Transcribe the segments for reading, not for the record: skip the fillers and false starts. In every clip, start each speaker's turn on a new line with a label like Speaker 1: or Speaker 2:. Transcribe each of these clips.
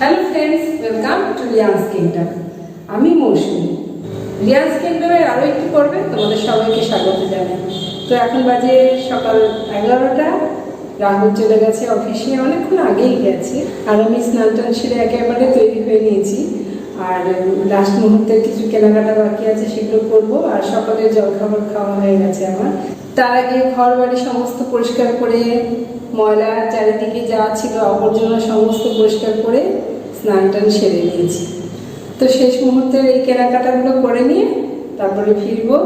Speaker 1: Hello friends, welcome to Riyan's kingdom. আমি মৌসুমী। রিয়ান্স কিংডমের আরও একটি পর্বে তোমাদের সবাইকে স্বাগত জানাই। তো এখন বাজে সকাল 11টা। রাহুল চলে গেছে অফিসে, অনেকক্ষণ আগেই গেছে। আর আমি স্নান টান সেরে একেবারে তৈরি হয়ে নিয়েছি। আর লাস্ট মুহূর্তে কিছু কেনাকাটা বাকি আছে, সেগুলো করবো। আর সকালে জলখাবার খাওয়া হয়ে গেছে আমার। তার আগে ঘর বাড়ি সমস্ত পরিষ্কার করে, ময়লা চারিদিকে যা ছিল আবর্জনা সমস্ত পরিষ্কার করে স্নান টান সেরে নিয়েছি। তো শেষ মুহূর্তের এই কেনাকাটাগুলো করে নিয়ে তারপরে ফিরবো।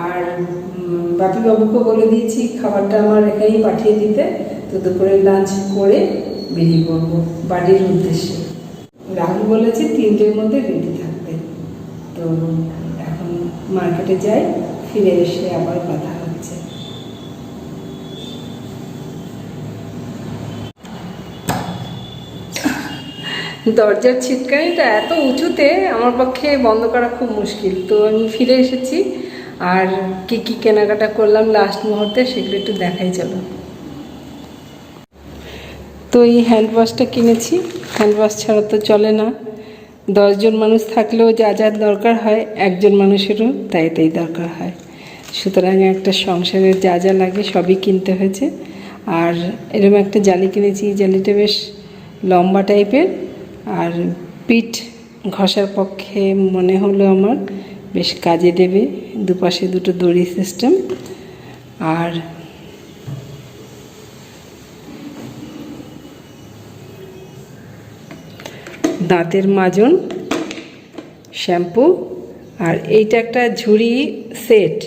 Speaker 1: আর বাপি বাবুকে বলে দিয়েছি খাবারটা আমার এখানেই পাঠিয়ে দিতে। তো দুপুরে লাঞ্চ করে বেরিয়ে পড়বো বাড়ির উদ্দেশ্যে। রাহুল বলেছে 3টের মধ্যে রেডি থাকবে। তো এখন মার্কেটে যাই, ফিরে এসে আবার কথা হচ্ছে। দরজার ছিটকানিটা এত উঁচুতে আমার পক্ষে বন্ধ করা খুব মুশকিল। তো আমি ফিরে এসেছি। আর কি কি কেনাকাটা করলাম লাস্ট মুহূর্তে সেগুলো একটু দেখাই চলো। তো এই হ্যান্ড ওয়াশটা কিনেছি। হ্যান্ড ওয়াশ ছাড়া তো চলে না। 10 জন মানুষ থাকলেও যা যা দরকার হয়, একজন মানুষেরও তাই তাই দরকার হয়। সুতরাং একটা সংসারে যা যা লাগে সবই কিনতে হয়েছে। আর এরকম একটা জালি কিনেছি। জালিটা বেশ লম্বা টাইপের, আর পিঠ ঘষার পক্ষে মনে হলো আমার বেশ কাজে দেবে। দুপাশে দুটো দড়ি সিস্টেম। আর দাঁতের মাজন, শ্যাম্পু, আর এইটা একটা ঝুড়ি সেট।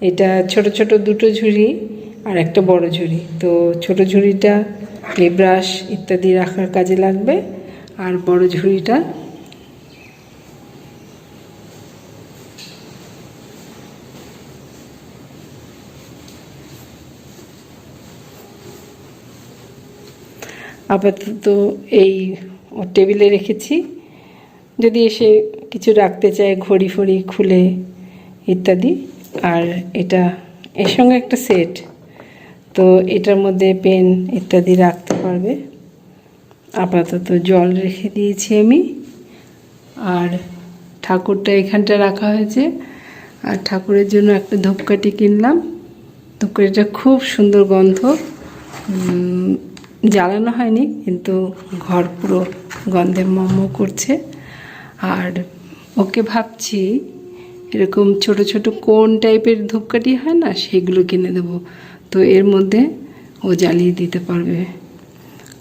Speaker 1: এটা ছোট ছোট দুটো ঝুড়ি আর একটা বড় ঝুড়ি। তো ছোট ঝুড়িটা এই ব্রাশ ইত্যাদি রাখার কাজে লাগবে, আর বড় ঝুড়িটা আপাতত এই টেবিলে রেখেছি। যদি এসে কিছু রাখতে চায়, ঘড়ি ফড়ি খুলে ইত্যাদি। আর এটা এর সঙ্গে একটা সেট, তো এটার মধ্যে পেন ইত্যাদি রাখতে পারবে। আপাতত জল রেখে দিয়েছি আমি। আর ঠাকুরটা এখানটা রাখা হয়েছে। আর ঠাকুরের জন্য একটা ধূপকাঠি কিনলাম। ধূপকাঠিটা খুব সুন্দর গন্ধ। জ্বালানো হয়নি, কিন্তু ঘর পুরো গন্ধে মম করছে। আর ওকে ভাবছি এরকম ছোট ছোট কোন টাইপের ধূপকাঠি হয় না, সেগুলো কিনে দেবো। তো এর মধ্যে ও জ্বালিয়ে দিতে পারবে।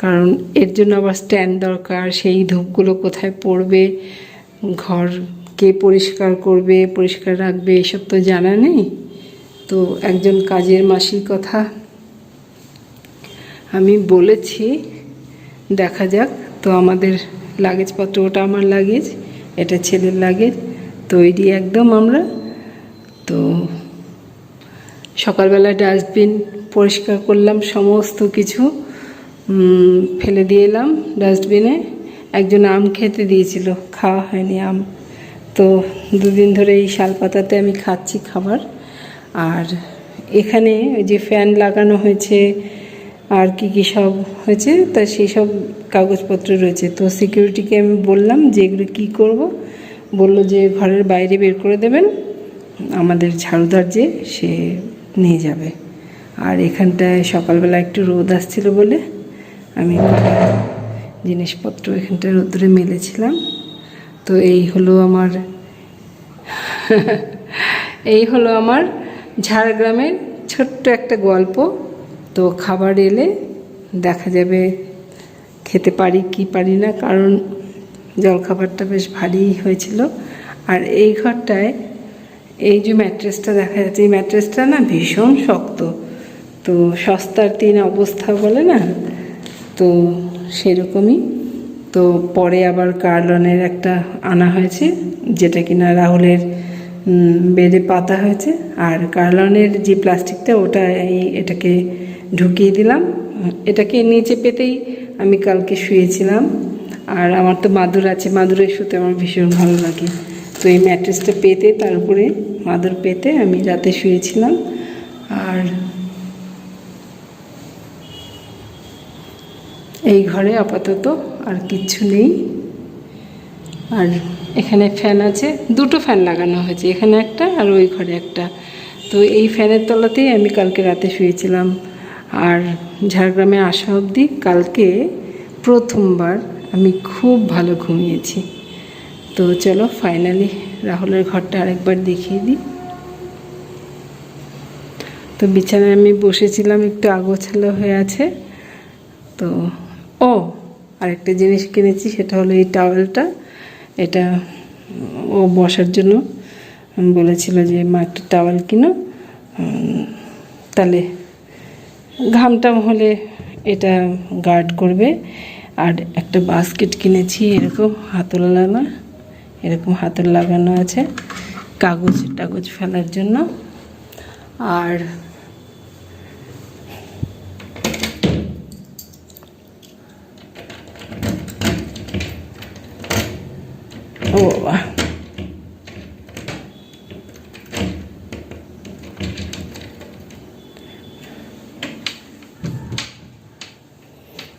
Speaker 1: কারণ এর জন্য আবার স্ট্যান্ড দরকার। সেই ধূপগুলো কোথায় পড়বে, ঘর কে পরিষ্কার করবে, পরিষ্কার রাখবে, এসব তো জানা নেই। তো একজন কাজের মাসির কথা আমি বলেছি, দেখা যাক। তো আমাদের লাগেজপত্র, ওটা আমার লাগেজ, এটা ছেলের লাগেজ, তৈরি একদম আমরা। তো সকালবেলা ডাস্টবিন পরিষ্কার করলাম, সমস্ত কিছু ফেলে দিয়ে এলাম ডাস্টবিনে। একজন আম খেতে দিয়েছিল, খাওয়া হয়নি আম। তো 2 দিন ধরে এই শালপাতাতে আমি খাচ্ছি খাবার। আর এখানে ওই যে ফ্যান লাগানো হয়েছে, আর কি কি সব হয়েছে, তা সেই সব কাগজপত্র রয়েছে। তো সিকিউরিটিকে আমি বললাম যে এগুলো কী করবো। বলল যে ঘরের বাইরে বের করে দেবেন, আমাদের ঝাড়ুদার যে সে নিয়ে যাবে। আর এখানটায় সকালবেলা একটু রোদ আসছিল বলে আমি জিনিসপত্র এখানটায় রোদ্রে মেলেছিলাম। তো এই হলো আমার ঝাড়গ্রামের ছোট্ট একটা গল্প। তো খাবার এলে দেখা যাবে খেতে পারি কি পারি না, কারণ জলখাবারটা বেশ ভারী হয়েছিল। আর এই ঘরটায় এই যে ম্যাট্রেসটা দেখা যাচ্ছে, এই ম্যাট্রেসটা না ভীষণ শক্ত। তো সস্তার 3 অবস্থা বলে না, তো সেরকমই। তো পরে আবার কার্লনের একটা আনা হয়েছে, যেটা কিনা রাহুলের বেডে পাতা হয়েছে। আর কার্লনের যে প্লাস্টিকটা, ওটা এটাকে ঢুকিয়ে দিলাম। এটাকে নিচে পেতেই আমি কালকে শুয়েছিলাম। আর আমার তো মাদুর আছে, মাদুরে শুতে আমার ভীষণ ভালো লাগে। তো এই ম্যাট্রেসটা পেতে, তার উপরে মাদুর পেতে আমি রাতে শুয়েছিলাম। আর এই ঘরে আপাতত আর কিচ্ছু নেই। আর এখানে ফ্যান আছে, দুটো ফ্যান লাগানো হয়েছে, এখানে একটা আর ওই ঘরে একটা। তো এই ফ্যানের তলাতেই আমি কালকে রাতে শুয়েছিলাম। আর ঝাড়গ্রামে আসা অবধি কালকে প্রথমবার আমি খুব ভালো ঘুমিয়েছি। তো চলো ফাইনালি রাহুলের ঘরটা আরেকবার দেখিয়ে দিই। তো বিছানায় আমি বসেছিলাম, একটু আগোছালো হয়ে আছে। তো আরেকটা জিনিস কিনেছি, সেটা হলো এই টাওয়েলটা। এটা ও বসার জন্য বলেছিল যে মা একটা টাওয়েল কিনো, তাহলে ঘামটাম হলে এটা গার্ড করবে। আর একটা বাস্কেট কিনেছি, এরকম হাতল লাগানো, এরকম হাতল লাগানো আছে কাগজ টাগজ ফেলার জন্য। আর বাবা,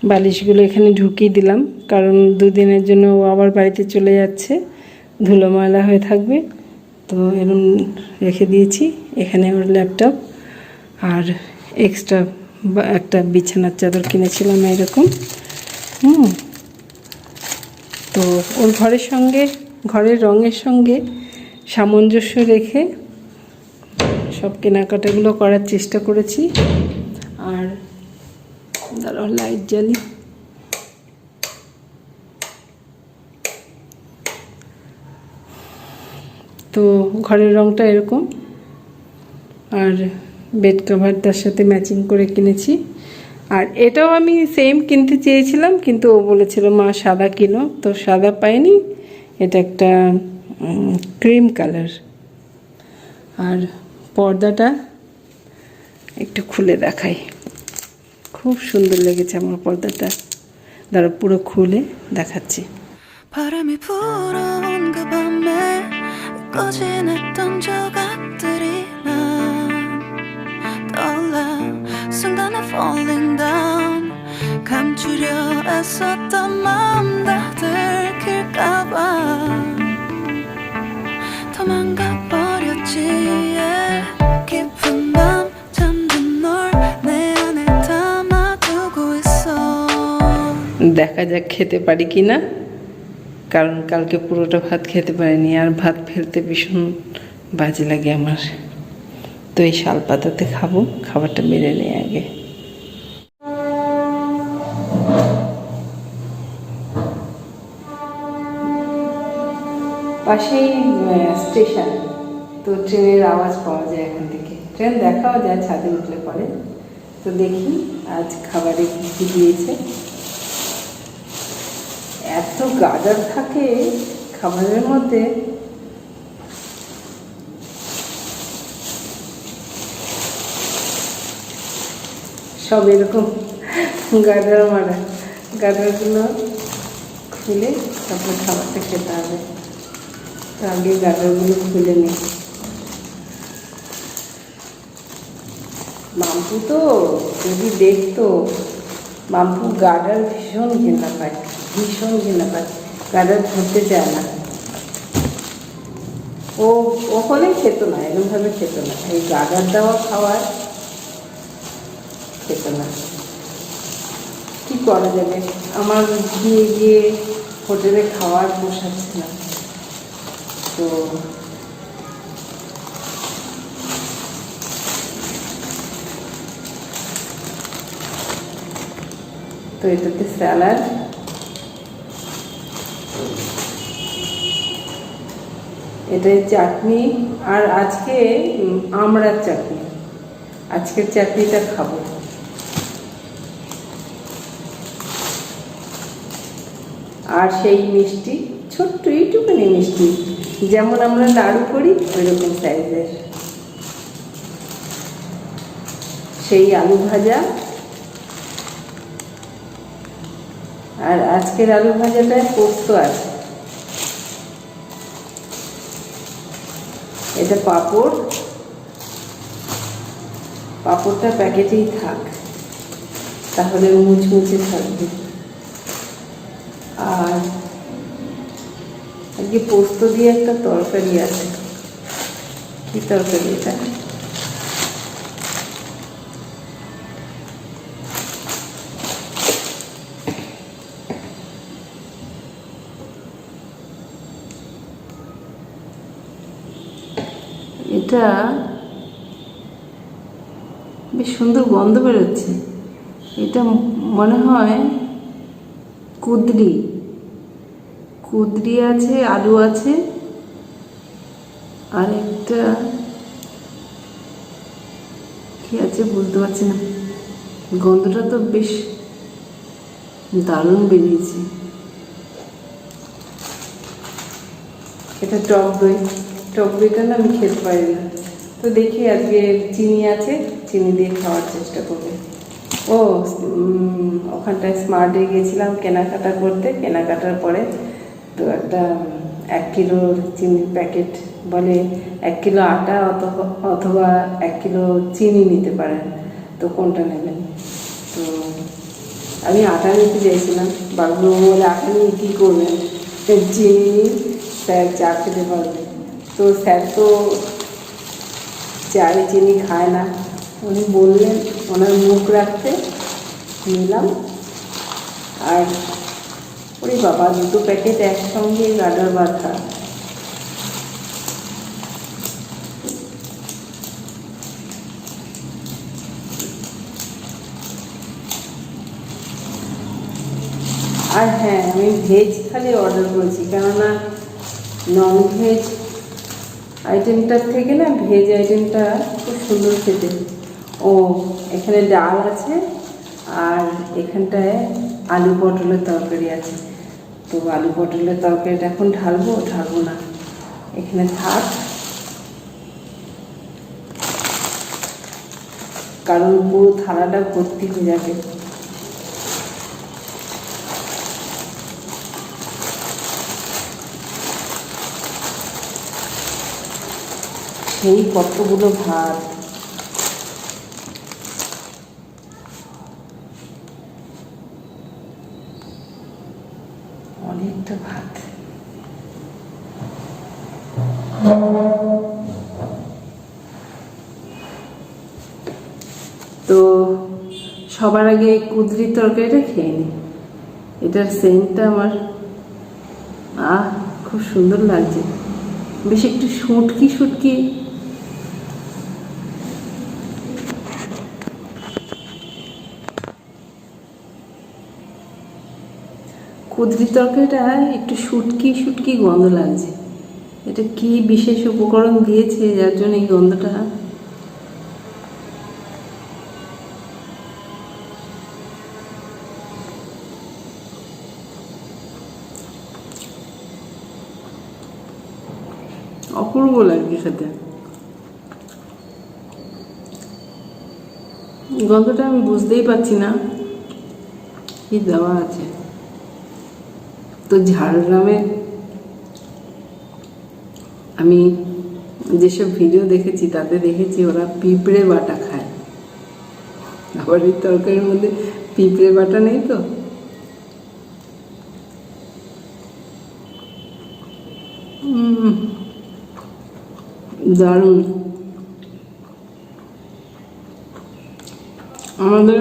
Speaker 1: বালিশগুলো এখানে ঢুকিয়ে দিলাম, কারণ দুদিনের জন্য ও আবার বাড়িতে চলে যাচ্ছে, ধুলো ময়লা হয়ে থাকবে। তো এরকম রেখে দিয়েছি। এখানে ওর ল্যাপটপ আর এক্সট্রা একটা বিছানার চাদর কিনেছিলাম এরকম। তো ওর ঘরের সঙ্গে, ঘরের রঙের সঙ্গে সামঞ্জস্য রেখে সব কেনাকাটাগুলো করার চেষ্টা করেছি। আর দাঁড়াও লাইট জ্বালি। তো ঘরের রঙটা এরকম, আর বেড কভার তার সাথে ম্যাচিং করে কিনেছি। আর এটাও আমি সেম কিনতে চেয়েছিলাম, কিন্তু ও বলেছিল মা সাদা কিনো, তো সাদা পাইনি, এটা একটা ক্রিম কালার। আর পর্দাটা একটু খুলে দেখাই, খুব সুন্দর লেগেছে আমার পর্দাটা। দাঁড়া পুরো খুলে দেখাচ্ছি।
Speaker 2: 바람이 불어온 그 밤에 꺼진했던 조각들이 난 떠올라 순간에 falling down 감추려 애썼던 마음 다 들킬까봐 도망가 버렸지 깊은 밤 잠든 널 내 안에 담아두고 있어
Speaker 1: দেখা যাক খেতে পারি কি না, কারণ কালকে পুরোটা ভাত খেতে পারিনি, আর ভাত ফেলতে ভীষণ বাজে লাগে আমার। তো এই শাল পাতাতে খাবো, খাবারটা বেড়ে নিই আগে। পাশেই স্টেশন, তো ট্রেনের আওয়াজ পাওয়া যায় এখান থেকে, ট্রেন দেখাও যায় ছাদে উঠলে পরে। তো দেখি আজ খাবারে কী কী দিয়েছে। এত গাজর থাকে খাবারের মধ্যে, সব এরকম গাজর মারা। গাজরগুলো খুলে তারপরে খাবারটা খেতে হবে। তো আগে গাজরগুলো খুলে নিই। মাম্পু তো যদি দেখতো, মাম্পু গাজর ভীষণ ঘৃণা পায়, ভীষণ ঘৃণা পায়, গাজর ধরতে চায় না। ও হলে খেত না, এরকমভাবে খেত না, এই গাজর দেওয়া খাওয়ার খেত না। কি করা যাবে, আমার গিয়ে গিয়ে হোটেলে খাওয়ার পোষাচ্ছে না। তো তো এটাতে স্যালাড, এটাই চাটনি, আর আজকে আমড়ার চাটনি, আজকের চাটনিটা খাবো। আর সেই মিষ্টি, ছোট্ট এইটুকুনি মিষ্টি, যেমন আমরা নাড়ু করি ওইরকম সাইজের, সেই আলু ভাজা। আর আজকের আলু ভাজাটায় পোস্ত আছে। এটা পাঁপড়, পাঁপড়টা প্যাকেটেই থাক, তাহলে মুচমুচে থাকবে। আর আজকে পোস্ত দিয়ে একটা তরকারি আছে। কি তরকারি এটা? এটা বেশ সুন্দর গন্ধ বেরোচ্ছে। এটা মনে হয় কুঁদরি। কুঁদরি আছে, আলু আছে, আর একটা কি আছে বুঝতে পারছি না। গন্ধটা তো বেশ দারুণ বেরিয়েছে। এটা টক দই। টক দইটা না আমি খেতে পারি না, তো দেখি আজকে চিনি আছে, চিনি দিয়ে খাওয়ার চেষ্টা করবে। ও ওখানটায় স্মার্টে গিয়েছিলাম কেনাকাটা করতে। কেনাকাটার পরে তো একটা 1 কিলো চিনির প্যাকেট বলে 1 কিলো আটা অথবা 1 কিলো চিনি নিতে পারেন, তো কোনটা নেবেন? তো আমি আটা নিতে চাইছিলাম। বাবু বলে আটা নিয়ে কী করবেন, চিনি স্যার চা খেতে পারবে। তো স্যার তো চায়ে চিনি খায় না, উনি বললেন ওনার মুখ রাখতে নিলাম। আর ওরে বাবা, 2 প্যাকেট একসঙ্গে গাডার বাঁধা। আর হ্যাঁ, আমি ভেজ খালি অর্ডার করেছি, কেননা নন ভেজ আইটেমটার থেকে না ভেজ আইটেমটা খুব সুন্দর খেতে। ও এখানে ডাল আছে আর এখানটায় আলু পটলের তরকারি আছে। তো আলু পটলের তরকারিটা এখন ঢালবো না, এখানে থাক, কারণ পুরো থালাটা ভর্তি হয়ে যাবে। সেই কতগুলো ভাত। অনেকটা ভাত। তো সবার আগে এই কুঁদরির তরকারিটা খেয়ে নিই। এটার সেন্টটা আমার খুব সুন্দর লাগছে, বেশ একটু শুটকি। কুঁদরির তরকারিটা একটু শুটকি গন্ধ লাগছে। এটা কি বিশেষ উপকরণ দিয়েছে যার জন্য এই গন্ধটা? অপূর্ব লাগছে খেতে। গন্ধটা আমি বুঝতেই পারছি না কি দেওয়া আছে। তো ঝাড়গ্রামে আমি যেসব ভিডিও দেখেছি তাতে দেখেছি ওরা পিঁপড়ে বাটা খায়। আবার এই তরকারির মধ্যে পিঁপড়ে বাটা নেই তো। দারুণ। আমাদের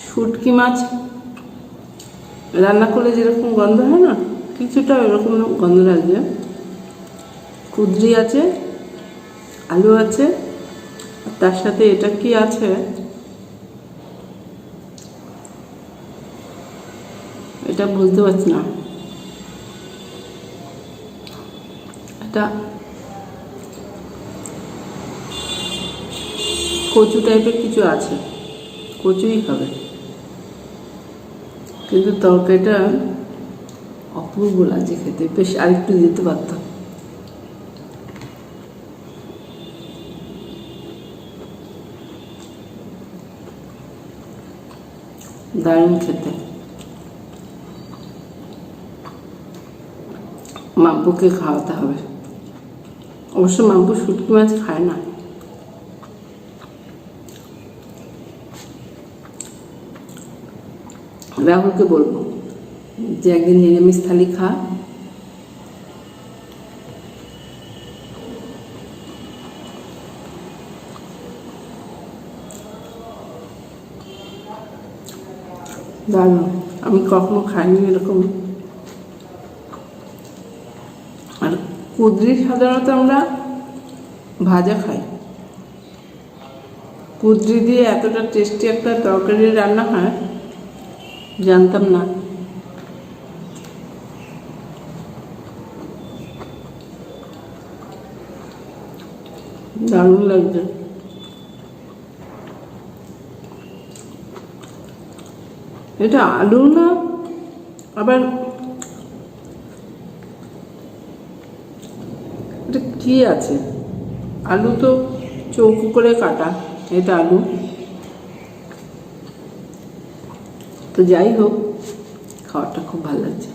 Speaker 1: শুটকি মাছ রান্না করলে যেরকম গন্ধ হয় না, কিছুটা এরকম গন্ধ লাগছে। কুঁদরি আছে, আলু আছে, তার সাথে এটা কি আছে এটা বুঝতে পারছি না। এটা কচু টাইপের কিছু আছে, কচুই খাবে, কিন্তু তরকারিটা অপূর্ব লাগছে খেতে। বেশ আরেকটু দিতে পারতাম। দারুণ খেতে। মাম্পুকে খাওয়াতে হবে। অবশ্য মাম্পু শুটকি মাছ খায় না। রাহুলকে বলবো যে একদিন নিরামিষ থালি খা। দারুণ, আমি কখনো খাইনি এরকম। আর কুঁদরি সাধারণত আমরা ভাজা খাই, কুঁদরি দিয়ে এতটা টেস্টি একটা তরকারি রান্না হয় জানতাম না। দারুণ লাগছে। এটা আলু না, আবার এটা কি আছে? আলু তো চৌকো করে কাটা, এটা আলু তো যাই হোক, খাওয়াটা খুব ভালো লাগছে।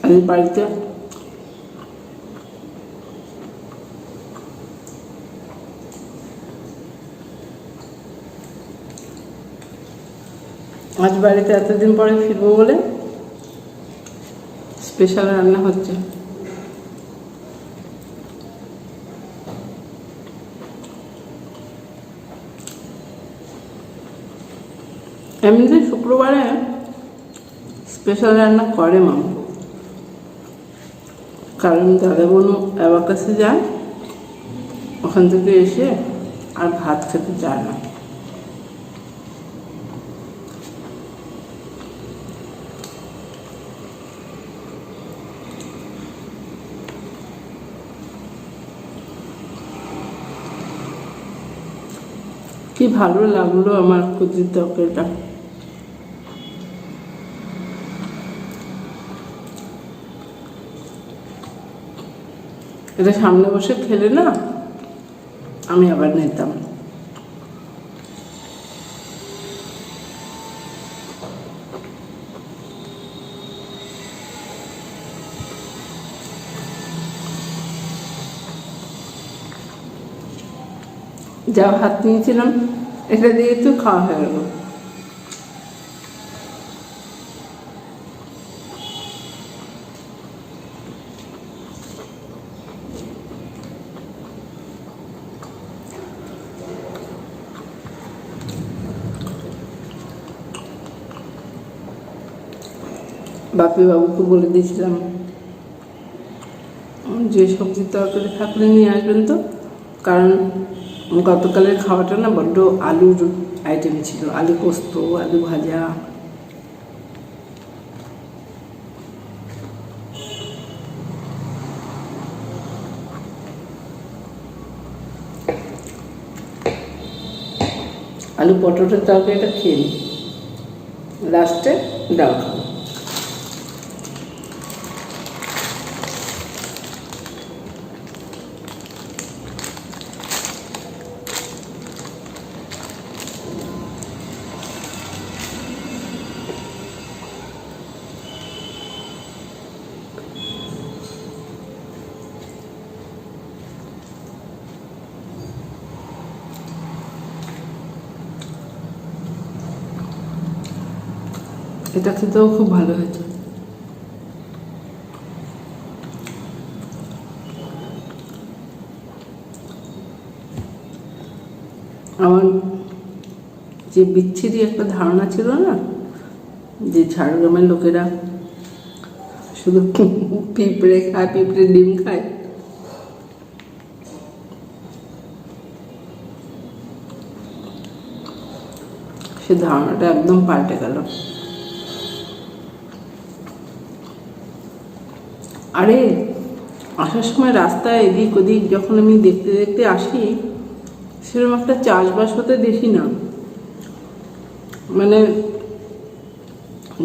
Speaker 1: আমি বাড়িতে আজ বাড়িতে এতদিন পরে ফিরবো বলে স্পেশাল রান্না হচ্ছে। এমনিতে শুক্রবারে স্পেশাল রান্না করে মা, কারণ দাদা বোন অ্যাবাকাসে যায়, ওখান থেকে এসে আর ভাত খেতে চায় না। কি ভালো লাগলো আমার কুঁদরির তরকারিটা। এটা সামনে বসে খেলে না আমি আবার নিতাম। যা ভাত নিয়েছিলাম এটা দিয়ে তো খাওয়া হয়ে গেল। বাপি বাবুকে বলে দিয়েছিলাম যে সবজির তরকারি থাকলে নিয়ে আসবেন তো, কারণ গতকালের খাওয়াটা না বড্ড আলুর আইটেম ছিল, আলু পোস্ত, আলু ভাজা। আলু পটলের তরকারিটা খেয়ে নিই, লাস্টে ডাল খাবো। এটা খেতেও খুব ভালো হয়েছে। আমার যে বিচ্ছিরি একটা ধারণা ছিল না যে ঝাড়গ্রামের লোকেরা শুধু পিঁপড়ে খায়, পিঁপড়ে ডিম খায়, সে ধারণাটা একদম পাল্টে গেল। আরে আসার সময় রাস্তায় এদিক ওদিক যখন আমি দেখতে দেখতে আসি, সেরকম একটা চাষবাস হতে দেখি না। মানে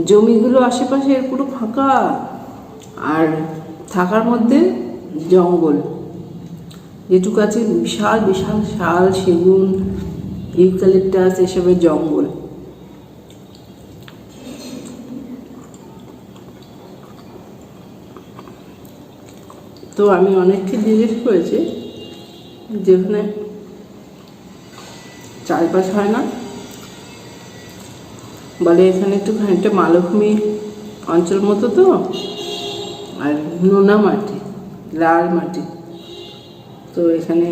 Speaker 1: জমিগুলো আশেপাশে পুরো ফাঁকা, আর থাকার মধ্যে জঙ্গল, যেটুকু আছে বিশাল বিশাল শাল, সেগুন, ইউক্যালিপটাস, এসবের জঙ্গল।
Speaker 3: তো আমি অনেককে জিজ্ঞেস করেছি যেখানে চাষবাস হয় না, বলে এখানে একটু খানিকটা মালভূমি অঞ্চল মতো তো, আর নোনা মাটি, লাল মাটি, তো এখানে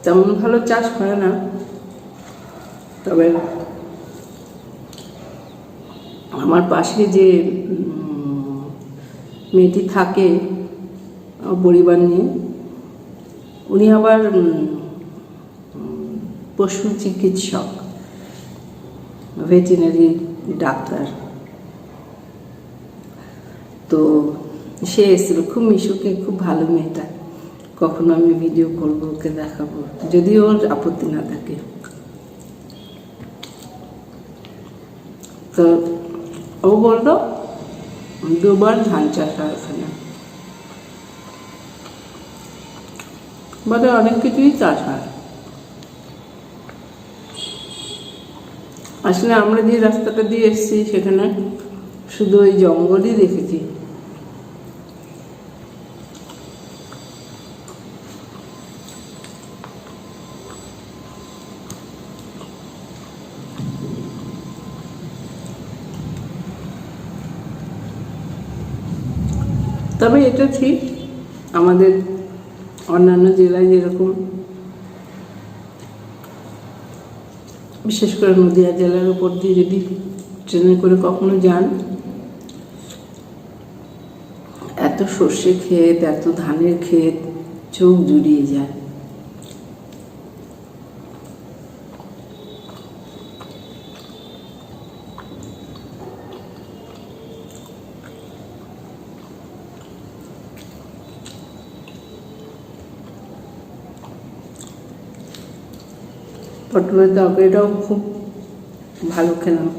Speaker 3: তেমন ভালো চাষ হয় না। তবে আমার পাশে যে মেয়েটি থাকে পরিবার নিয়ে, উনি আবার পশু চিকিৎসক, ভেটেরিনারি ডাক্তার। তো সে এসেছিল, খুব মিশুকে, খুব ভালো মেয়েটা, কখনো আমি ভিডিও করবো, ওকে দেখাবো, যদি ওর আপত্তি না থাকে। তো ও বললো 2 বার ধান চাষ হয় ওখানে, বলে অনেক কিছুই চাষ হয়। আসলে আমরা যে রাস্তাটা দিয়ে এসেছি সেখানে শুধু ওই জঙ্গলই দেখেছি। তবে এটা ঠিক, আমাদের অন্যান্য জেলায় যেরকম, বিশেষ করে নদীয়া জেলার উপর দিয়ে যদি ট্রেনে করে কখনো যান, এত সর্ষে ক্ষেত, এত ধানের ক্ষেত, চোখ জুড়িয়ে যায়। পটলের তরকারিটাও খুব ভালো খেলাম।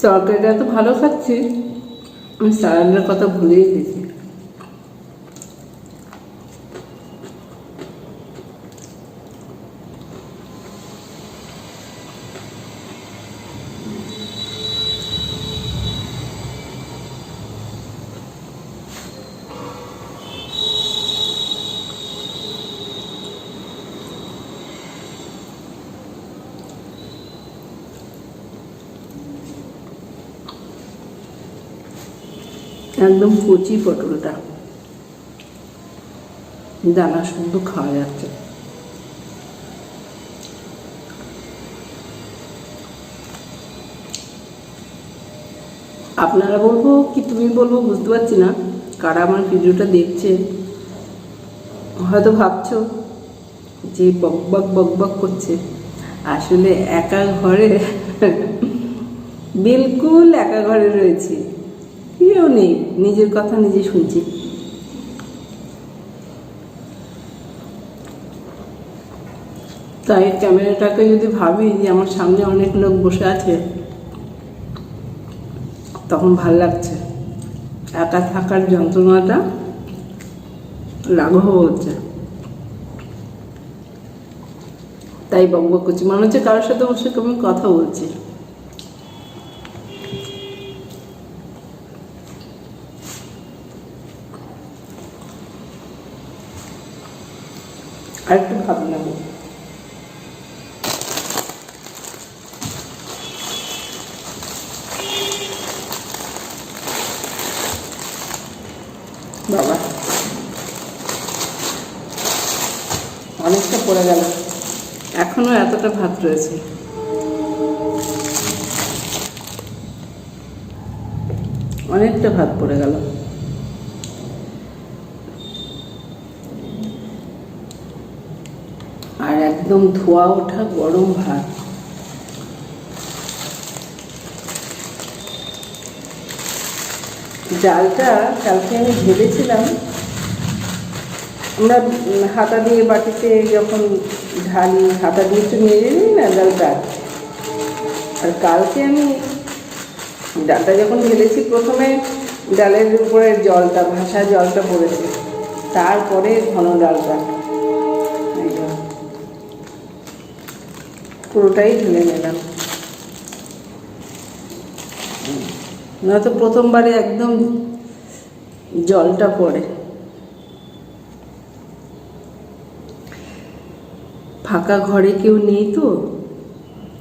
Speaker 3: তরকারিটা এত ভালো খাচ্ছি, আমি স্যালাডের কথা ভুলেই গেছি। একদম কচি পটলটা, দানা শুদ্ধ খাওয়া যাচ্ছে। আপনারা বলবো কি তুমি বলবো বুঝতে পারছি না, কারা আমার ভিডিওটা দেখছে হয়তো ভাবছো যে বকবক বকবক করছে। আসলে একা ঘরে, বিলকুল একা ঘরে রয়েছে, কেউ নেই, নিজের কথা নিজে শুনছি। তাই ক্যামেরাটাকে যদি ভাবি যে আমার সামনে অনেক লোক বসে আছে, তখন ভাল লাগছে, একা থাকার যন্ত্রণাটা লাঘব হচ্ছে। তাই বকবক করছি, মনে হচ্ছে কারোর সাথে বসে আমি কথা বলছি। আরেকটু ভাবলাম, বাবা অনেকটা পড়ে গেল, এখনো এতটা ভাত রয়েছে। অনেকটা ভাত পড়ে গেল। আর একদম ধোয়া ওঠা গরম ভাত। ডালটা কালকে আমি ভেবেছিলাম, আমরা হাতা দিয়ে বাটিতে যখন ঢালি, হাতা দিয়ে একটু নেড়ে নিই না ডালটা, আর কালকে আমি ডালটা যখন ঢেলেছি, প্রথমে ডালের উপরে জলটা, ভাসা জলটা পড়েছে, তারপরে ঘন ডালটা এই যে পুরোটাই ঢেলে নিলাম, নয়তো প্রথমবারে একদম জলটা পড়ে। ফাঁকা ঘরে কেউ নেই তো,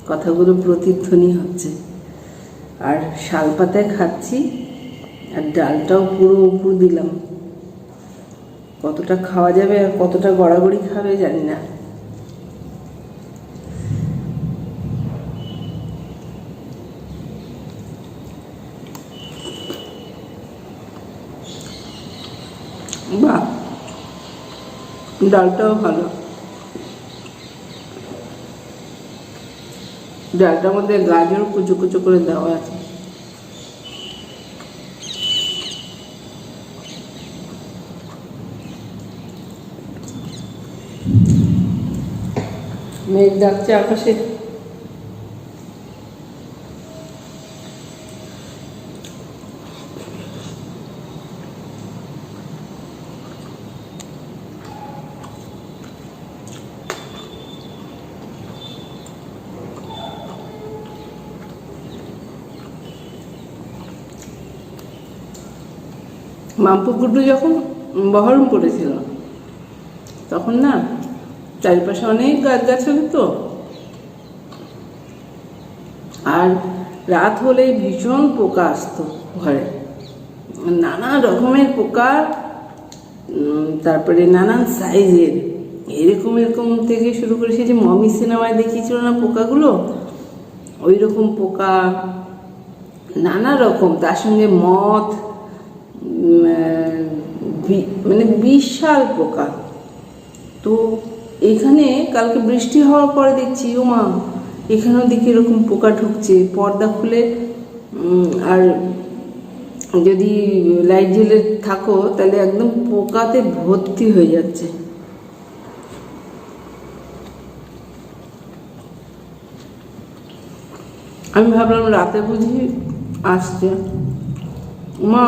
Speaker 3: কথাগুলো প্রতিধ্বনি হচ্ছে। আর শাল পাতায় খাচ্ছি, আর ডালটাও পুরো উপর দিলাম। কতটা খাওয়া যাবে আর কতটা গড়াগড়ি খাবে জানি না। বাহ, ডালটাও ভালো। ডালটার মধ্যে গাজর কুচো কুচো করে দেওয়া আছে। মেঘ ডাকছে আকাশে। মাম্পু গুড্ডু যখন বহরমপুরে ছিল তখন না চারিপাশে অনেক গাছ গাছালি তো, আর রাত হলেই ভীষণ পোকা আসতো ঘরে, নানা রকমের পোকা, তারপরে নানান সাইজের, এরকম এরকম থেকে শুরু করে সে যে মমি সিনেমায় দেখিয়েছিল না পোকাগুলো, ওই রকম পোকা নানা রকম, তার সঙ্গে মথ, মানে বিশাল পোকা। তো এখানে কালকে বৃষ্টি হওয়ার পরে দেখছি ও মা এখানেও দেখি এরকম পোকা ঢুকছে, পর্দা খুলে আর যদি লাইট জ্বেলে থাকো তাহলে একদম পোকাতে ভর্তি হয়ে যাচ্ছে। আমি ভাবলাম রাতে বুঝি আসছে, মা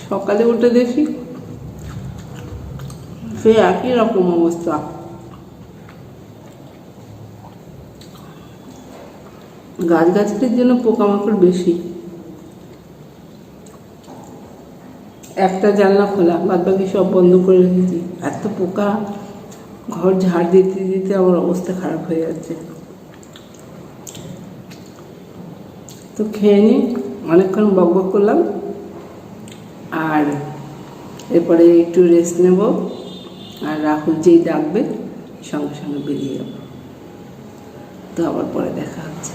Speaker 3: সকালে উঠে দেখি সে একই রকম অবস্থা। গাছগাছালির জন্য পোকামাকড় বেশি। একটা জানলা খোলা, বাদ বাকি সব বন্ধ করে রেখেছি, এত পোকা, ঘর ঝাড় দিতে দিতে আমার অবস্থা খারাপ হয়ে যাচ্ছে। তো খেয়ে নিই, অনেকক্ষণ বকবক করলাম, আর এরপরে একটু রেস্ট নেব, আর রাহুল যেই ডাকবে সঙ্গে সঙ্গে বেরিয়ে যাব। তো আবার পরে দেখা হচ্ছে।